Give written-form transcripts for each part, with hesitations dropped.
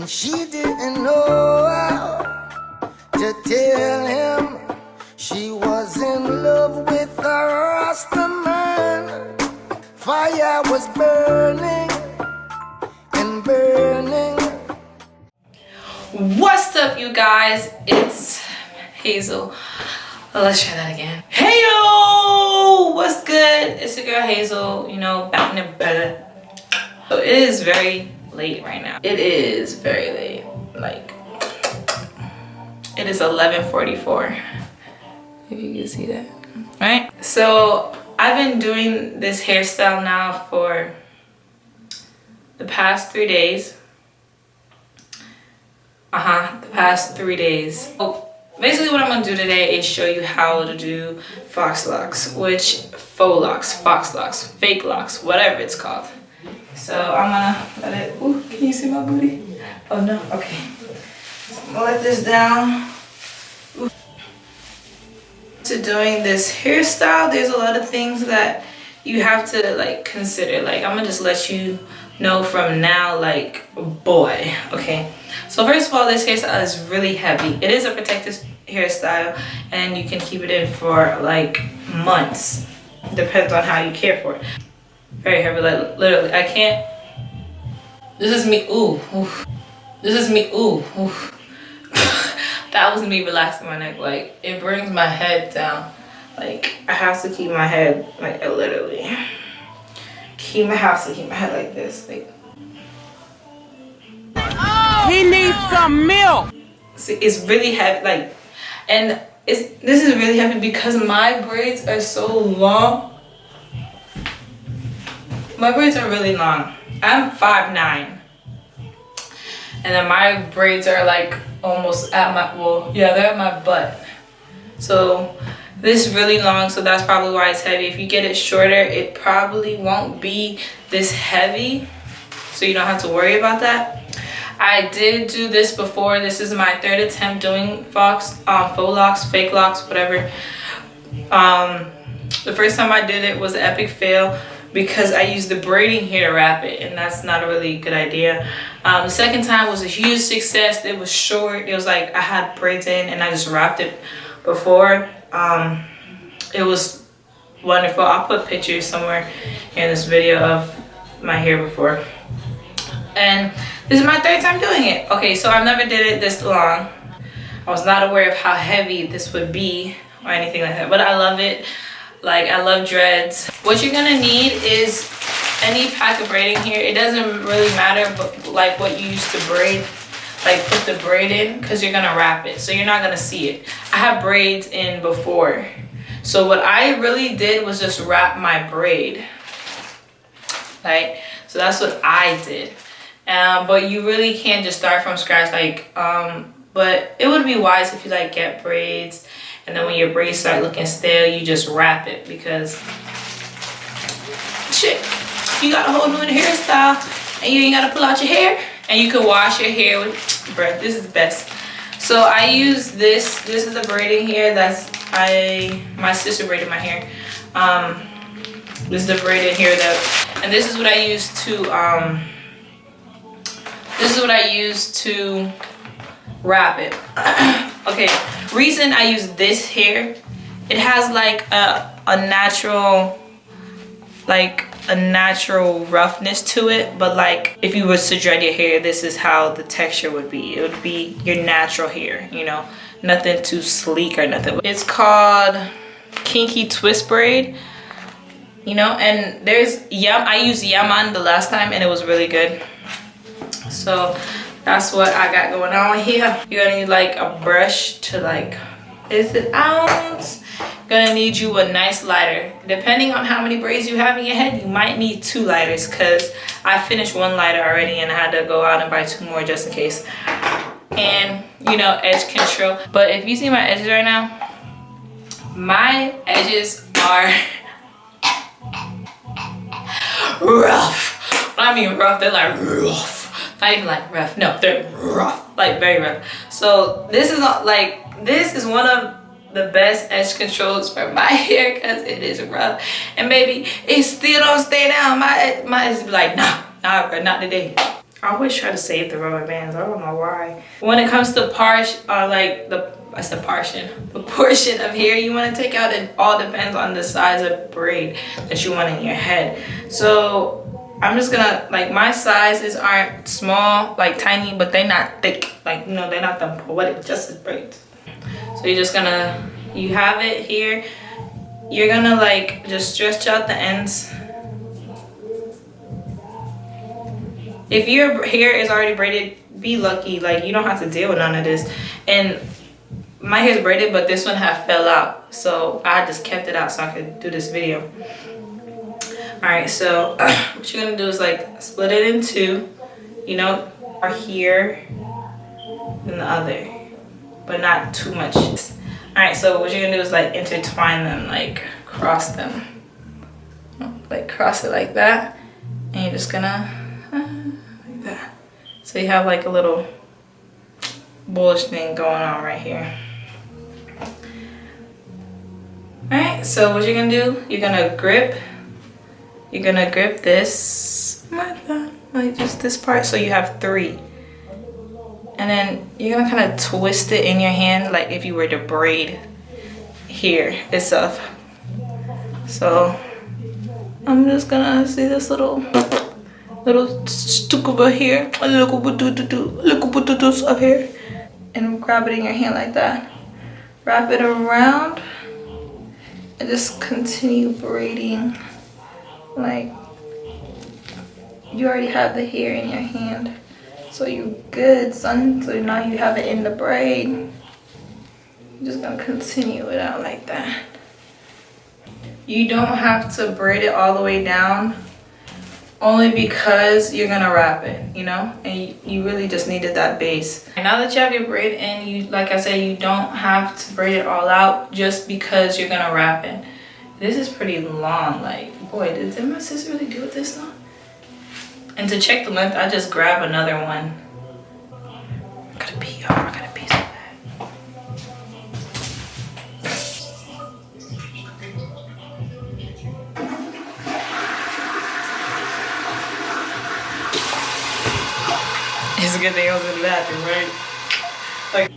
And she didn't know how to tell him she was in love with a Rasta man. Fire was burning and burning. What's up, you guys? It's Hazel. Let's try that again. Hey yo, what's good? It's your girl Hazel, you know, back in the bed. So it is very late right now. It is very late. Like, it is 11:44. If you can see that, right? So I've been doing this hairstyle now for the past 3 days. The past 3 days. Oh, basically what I'm gonna do today is show you how to do Faux Locs, which Faux Locs, Fox Locs, fake locks, whatever it's called. So I'm gonna let it, ooh, can you see my booty? Oh no, okay. So I'm gonna let this down. Ooh. To doing this hairstyle, there's a lot of things that you have to like consider. Like, I'm gonna just let you know from now, like, boy, okay? So first of all, this hairstyle is really heavy. It is a protective hairstyle and you can keep it in for like months. Depends on how you care for it. Very heavy, like literally, I can't. This is me, ooh, ooh. This is me, ooh, ooh. That was me relaxing my neck. Like, it brings my head down. Like, I have to keep my head, like, I literally have to keep my head like this. Like, he needs some milk. see, it's really heavy, like, and this is really heavy because my braids are so long. My braids are really long. I'm 5'9", and then my braids are like almost at my, well, yeah, they're at my butt. So this is really long, so that's probably why it's heavy. If you get it shorter, it probably won't be this heavy, so you don't have to worry about that. I did do this before. This is my third attempt doing faux locks, fake locks, whatever. The first time I did it was an epic fail because I used the braiding here to wrap it, and that's not a really good idea. The second time was a huge success. It was short. It was like I had braids in and I just wrapped it before. It was wonderful. I'll put pictures somewhere in this video of my hair before. And this is my third time doing it. Okay, so I've never did it this long. I was not aware of how heavy this would be or anything like that, but I love it. Like, I love dreads. What you're gonna need is any pack of braiding here. It doesn't really matter, but like what you used to braid, like put the braid in, because you're gonna wrap it, so you're not gonna see it. I have braids in before, so what I really did was just wrap my braid, right? So that's what I did. But you really can't just start from scratch, like, but it would be wise if you like get braids, and then when your braids start looking stale, you just wrap it, because shit, you got a whole new hairstyle and you ain't gotta pull out your hair, and you can wash your hair with, bruh, this is the best. So I use this is the braiding here that's my sister braided my hair. This is the braiding here and this is what I use to wrap it. Okay, reason I use this hair, it has like a natural roughness to it, but like if you was to dread your hair, this is how the texture would be. It would be your natural hair, you know, nothing too sleek or nothing. It's called Kinky twist braid, you know, and there's I used Yaman the last time and it was really good. So that's what I got going on here. You're gonna need like a brush to like, is it ounce? Gonna need you a nice lighter. Depending on how many braids you have in your head, you might need 2 lighters, because I finished 1 lighter already and I had to go out and buy 2 more just in case. And, you know, edge control. But if you see my edges right now, my edges are rough. When I mean rough, they're like rough. Not even like rough, no, they're rough, like very rough. So this is not like, this is one of the best edge controls for my hair because it is rough, and maybe it still don't stay down. My edge be like, nah, bro, not today. I always try to save the rubber bands. I don't know why. When it comes to like the portion of hair you want to take out, it all depends on the size of braid that you want in your head. So I'm just gonna, like, my sizes aren't small, like tiny, but they're not thick. Like, you know, they're not the poetic justice braids. So you're just gonna, you have it here. You're gonna like just stretch out the ends. If your hair is already braided, be lucky. Like, you don't have to deal with none of this. And my hair's braided, but this one had fell out. So I just kept it out so I could do this video. Alright, so what you're gonna do is like split it in two. You know, or here and the other. But not too much. Alright, so what you're gonna do is like intertwine them, like cross them. Like cross it like that. And you're just gonna like that. So you have like a little bullish thing going on right here. Alright, so what you're gonna do, you're gonna grip this like just this part, so you have 3. And then you're gonna kind of twist it in your hand like if you were to braid here itself. So I'm just gonna see this little stick over here, a little buttutus up here, and grab it in your hand like that. Wrap it around and just continue braiding. Like, you already have the hair in your hand, so you're good, son. So now you have it in the braid. You're just gonna continue it out like that. You don't have to braid it all the way down, only because you're gonna wrap it, you know, and you really just needed that base. And now that you have your braid in, you, like I said, you don't have to braid it all out just because you're gonna wrap it. This is pretty long. Like, boy, did my sister really do it this long? And to check the length, I just grab another one. I gotta pee, y'all. I gotta pee so bad. It's a good thing I was in the bathroom, right? Like,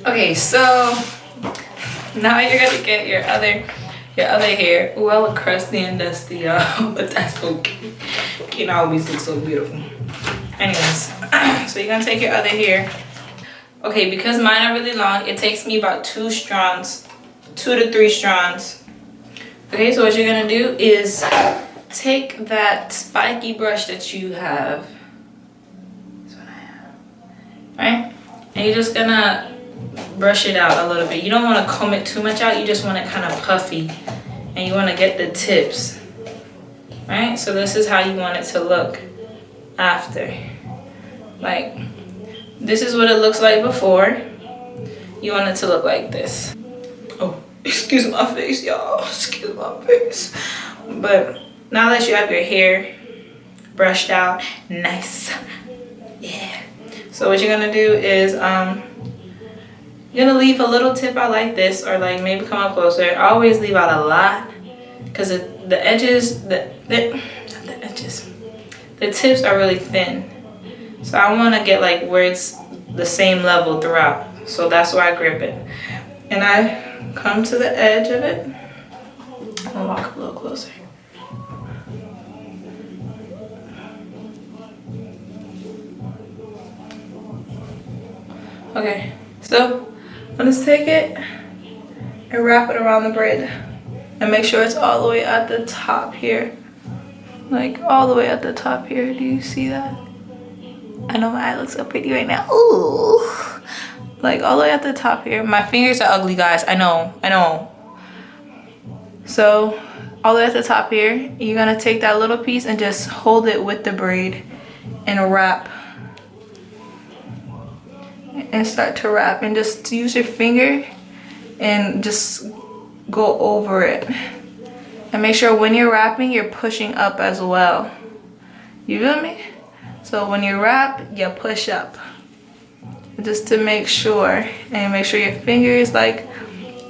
okay, so now you're gonna get your other hair. Ooh, I look crusty and dusty, y'all, but that's okay. You can always look so beautiful. Anyways, so you're gonna take your other hair. Okay, because mine are really long, it takes me about 2 strands, 2 to 3 strands. Okay, so what you're gonna do is take that spiky brush that you have. That's what I have. Right? And you're just gonna brush it out a little bit. You don't want to comb it too much out, you just want it kind of puffy. And you want to get the tips. Right? So this is how you want it to look after. Like, this is what it looks like before. You want it to look like this. Oh, excuse my face, y'all. Excuse my face. But now that you have your hair brushed out, nice. Yeah. So what you're gonna do is you're gonna leave a little tip out like this, or like maybe come up closer. I always leave out a lot because the edges, the tips are really thin. So I want to get like where it's the same level throughout. So that's why I grip it. And I come to the edge of it. I'll walk a little closer. Okay, so I'm gonna take it and wrap it around the braid and make sure it's all the way at the top here. Like all the way at the top here. Do you see that? I know my eye looks so pretty right now. Ooh. Like all the way at the top here. My fingers are ugly, guys. I know. So all the way at the top here, you're gonna take that little piece and just hold it with the braid and wrap. And start to wrap, and just use your finger and just go over it. And make sure when you're wrapping, you're pushing up as well. You feel me? So when you wrap, you push up. Just to make sure, and make sure your finger is like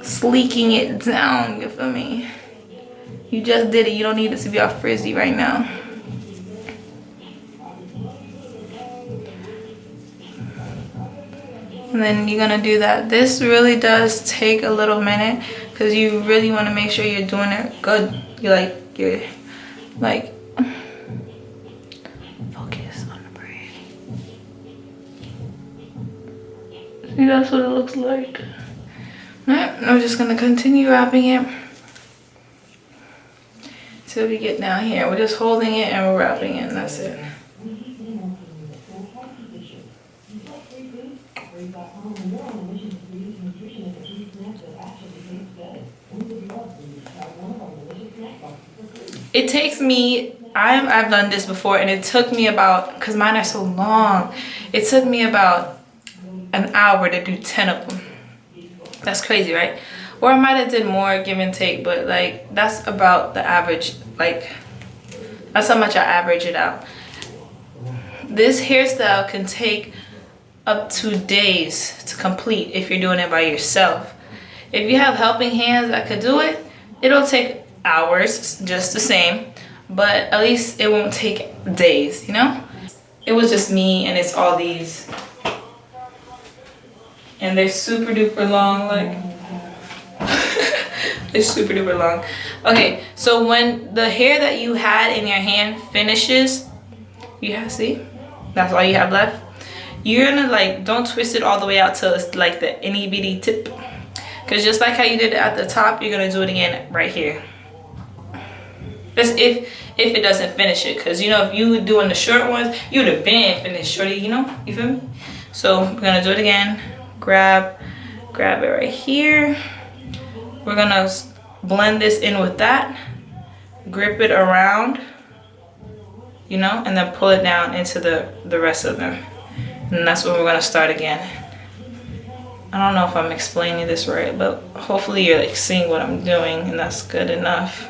sleeking it down, you feel me? You just did it. You don't need it to be all frizzy right now. And then you're gonna do that. This really does take a little minute because you really want to make sure you're doing it good. You're like focus on the braid. See, that's what it looks like. Alright, I'm just gonna continue wrapping it till we get down here. We're just holding it and we're wrapping it, and that's it. It takes me, I've done this before, and it took me about, because mine are so long, it took me about an hour to do 10 of them. That's crazy, right? Or I might have did more, give and take, but like that's about the average. Like that's how much I average it out. This hairstyle can take up to days to complete if you're doing it by yourself. If you have helping hands that could do it, it'll take hours just the same, but at least it won't take days, you know? It was just me, and it's all these. And they're super duper long, like they're super duper long. Okay, so when the hair that you had in your hand finishes, see, that's all you have left. You're gonna like, don't twist it all the way out till it's like the itty bitty tip, because just like how you did it at the top, you're gonna do it again right here. Just if it doesn't finish it, because you know, if you were doing the short ones, you would have been finished shorty, you know, you feel me? So we're gonna do it again. Grab it right here. We're gonna blend this in with that, grip it around, you know, and then pull it down into the rest of them. And that's when we're gonna start again. I don't know if I'm explaining this right, but hopefully you're like seeing what I'm doing, and that's good enough.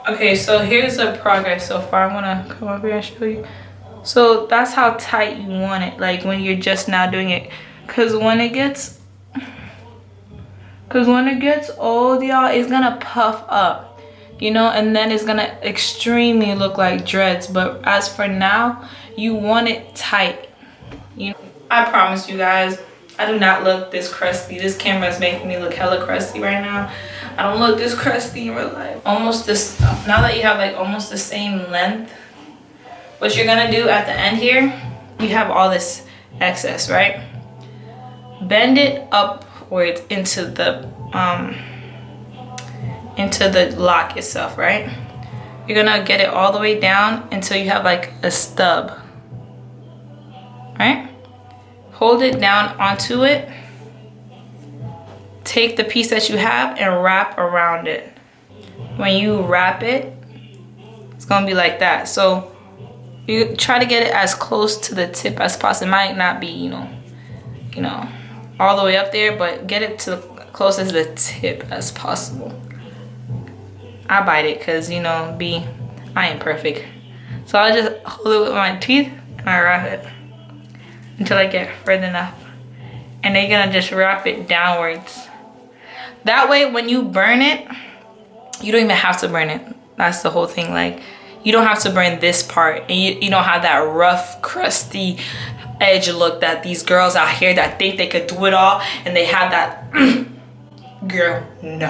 Okay, so here's the progress so far. I'm gonna come up here and show you. So that's how tight you want it, like when you're just now doing it. Cause when it gets old, y'all, it's gonna puff up, you know, and then it's gonna extremely look like dreads. But as for now, you want it tight. You know, I promise you guys, I do not look this crusty. This camera is making me look hella crusty right now. I don't look this crusty in real life. Almost this, now that you have like almost the same length, what you're gonna do at the end here, you have all this excess, right? Bend it upwards into the lock itself, right? You're gonna get it all the way down until you have like a stub, right? Hold it down onto it. Take the piece that you have and wrap around it. When you wrap it, it's gonna be like that. So you try to get it as close to the tip as possible. It might not be, you know, all the way up there, but get it to close as the tip as possible. I bite it because, you know, I ain't perfect. So I just hold it with my teeth and I wrap it until I get further enough. And then you're gonna just wrap it downwards. That way, when you burn it, you don't even have to burn it. That's the whole thing. Like, you don't have to burn this part, and you don't have that rough, crusty edge look that these girls out here that think they could do it all, and they have that. Girl, no.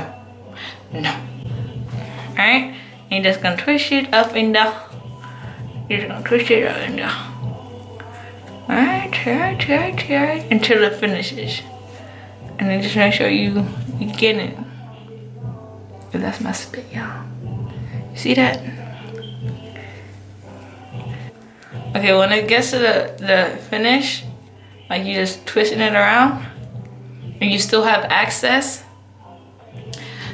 All right, you're just gonna twist it up and down. You're just gonna twist it up and down. All right, until it finishes. And then just make sure you get it. That's my spit, y'all. You see that? Okay, when it gets to the finish, like you just twisting it around, and you still have access,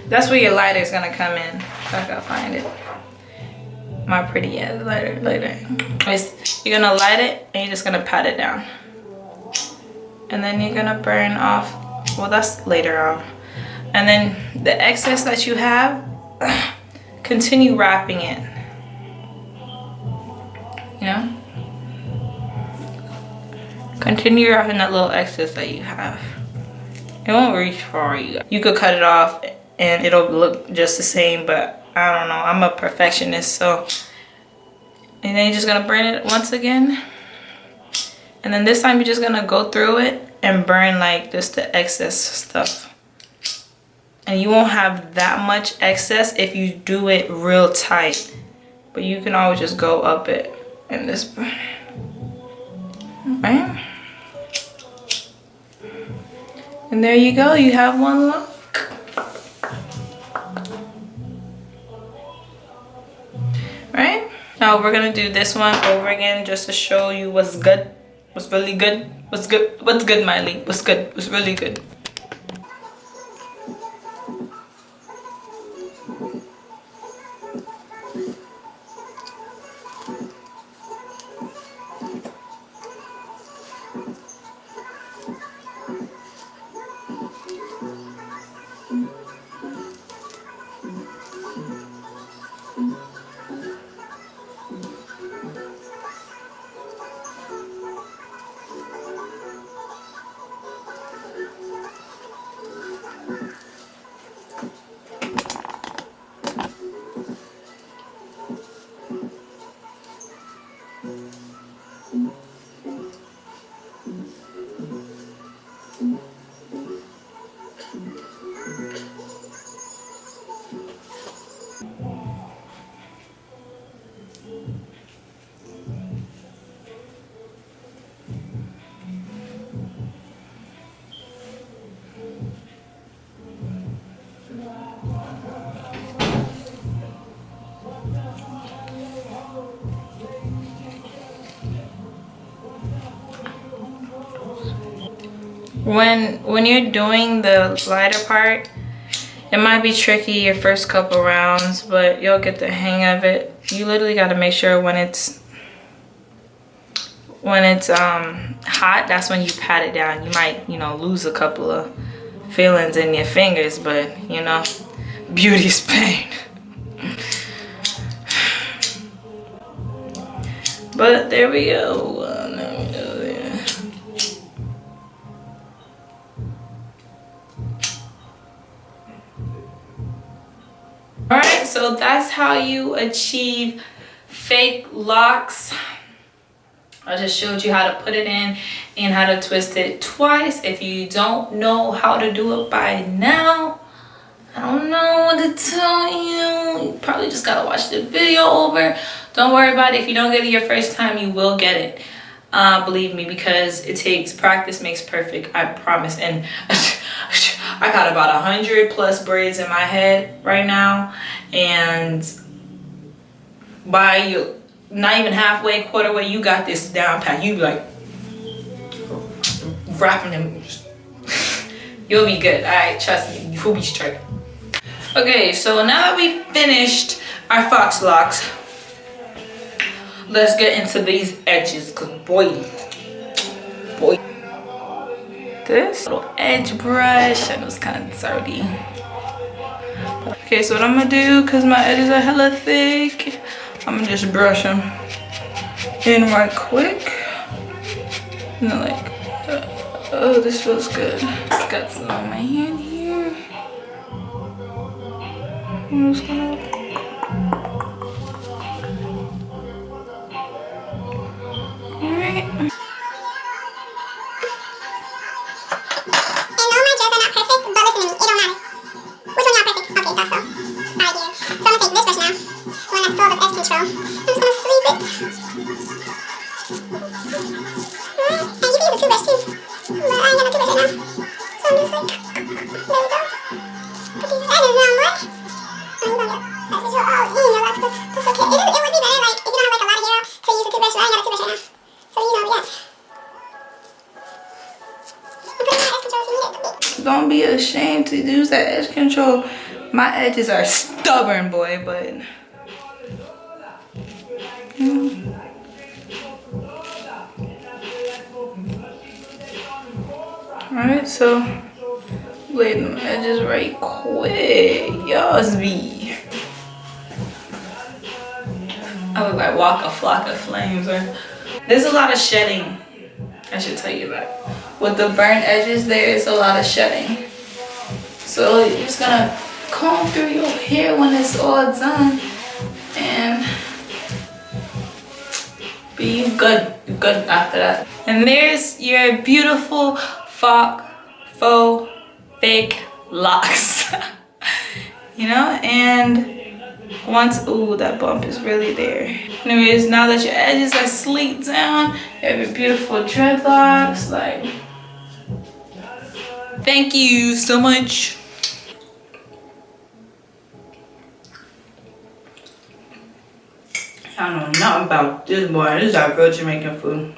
that's where your lighter is gonna come in. If I gotta find it. My pretty ass lighter. You're gonna light it, and you're just gonna pat it down. And then you're gonna burn off, well, that's later on. And then the excess that you have, continue wrapping it. Yeah. Continue wrapping that little excess that you have. It won't reach far. You could cut it off and it'll look just the same, but I don't know. I'm a perfectionist, so. And then you're just gonna burn it once again. And then this time you're just gonna go through it and burn like just the excess stuff. And you won't have that much excess if you do it real tight. But you can always just go up it and just burn it. Right? And there you go, you have one lock. Right? Now we're gonna do this one over again just to show you what's good, what's really good, what's good, Miley, what's good, what's really good. When you're doing the lighter part, it might be tricky your first couple rounds, but you'll get the hang of it. You literally got to make sure when it's hot, that's when you pat it down. You might, lose a couple of feelings in your fingers, but beauty's pain. But there we go. Alright, so that's how you achieve fake locks. I just showed you how to put it in and how to twist it twice. If you don't know how to do it by now, I don't know what to tell you. You probably just gotta watch the video over. Don't worry about it. If you don't get it your first time, you will get it. Believe me, because it takes practice makes perfect. I promise. And I got about 100 plus braids in my head right now, and by you not even halfway, quarter way, you got this down pat. You be like wrapping them. You'll be good. All right, trust me. You'll be straight. Okay, so now that we finished our fox locks, let's get into these edges, cause boy, this little edge brush, I know it's kind of dirty. Okay, so what I'm gonna do, cause my edges are hella thick, I'm gonna just brush them in right quick. And then like, oh, this feels good. Just got some on my hand here. I'm just gonna. Alright. Don't be ashamed to use that edge control. My edges are stubborn, boy, but alright, so lay them edges right quick. Y'all be. I look like Waka Flocka Flames. There's a lot of shedding. I should tell you that. With the burnt edges, there is a lot of shedding. So you're just gonna comb through your hair when it's all done and be good after that. And there's your beautiful faux fake locks. You know, and once, ooh, that bump is really there. Anyways, now that your edges are sleeked down, you have your beautiful dreadlocks. Like, thank you so much. I don't know nothing about this, boy. This is our real Jamaican food.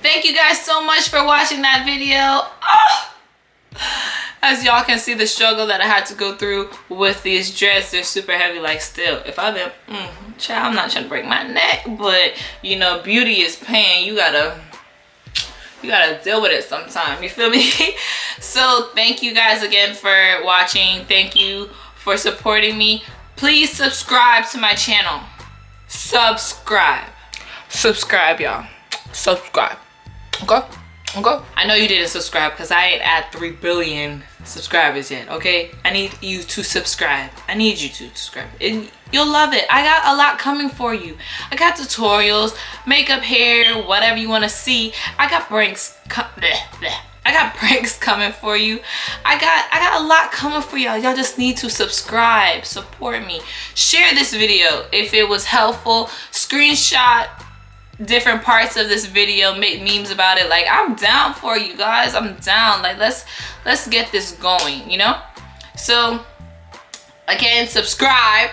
Thank you guys so much for watching that video. Oh! As y'all can see the struggle that I had to go through with these dreads. They're super heavy. Like, still, if I've been child, I'm not trying to break my neck, but you know, beauty is pain. You gotta deal with it sometime, you feel me? So thank you guys again for watching. Thank you for supporting me. Please subscribe to my channel. Subscribe, y'all. Subscribe. Okay. I know you didn't subscribe because I ain't at 3 billion subscribers yet. Okay, I need you to subscribe. I need you to subscribe, and you'll love it. I got a lot coming for you. I got tutorials, makeup, hair, whatever you want to see. I got pranks. I got pranks coming for you. I got a lot coming for y'all. Y'all just need to subscribe, support me, share this video if it was helpful. Screenshot different parts of this video, make memes about it. Like, I'm down for you guys. I'm down. Like, let's get this going, you know? So again, subscribe.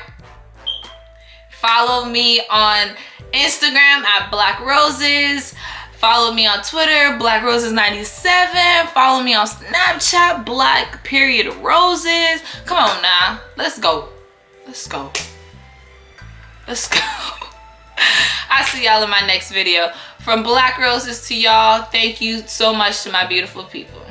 Follow me on Instagram at Black Roses. Follow me on Twitter, Black Roses 97. Follow me on Snapchat, Black_Roses. Come on now. Let's go. I'll see y'all in my next video. From Black Roses to y'all, thank you so much to my beautiful people.